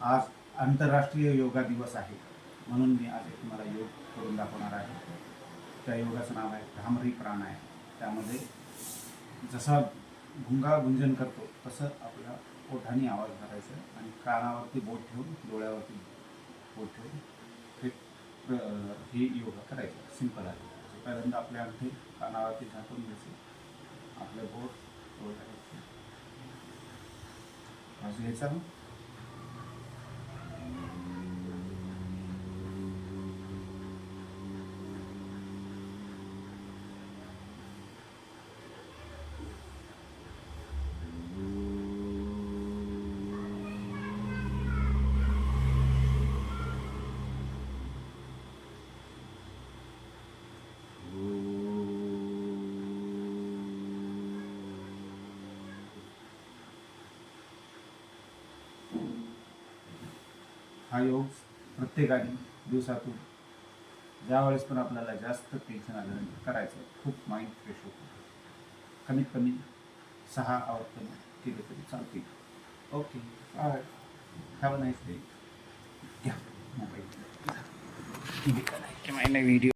आज आंतरराष्ट्रीय योगा दिवस आहे, म्हणून मी आज एक तुम्हाला योग करून दाखवणार आहे. त्या योगाचं नाव आहे भ्रामरी प्राणायाम. त्यामध्ये जसा गुंगा गुंजन करतो तसं आपल्या ओठांनी आवाज करायचा आणि कानावरती बोट ठेवून डोळ्यावरती बोट ठेवून हे योगा करायचं. सिंपल आहे. पहिल्यांदा आपले अंगठे कानावरती झाकून घ्यायचे, आपले बोट डोळ्यावरती श्वास घ्यायचा. हा योग प्रत्येकाने दिवसातून ज्यावेळेस पण आपल्याला जास्त टेन्शन आलं करायचं. खूप माइंड फ्रेश होतं. कमीत कमी 6 आवर्तन केले तरी चालतील. Okay, bye, have a nice day. घ्या मोबाईल व्हिडिओ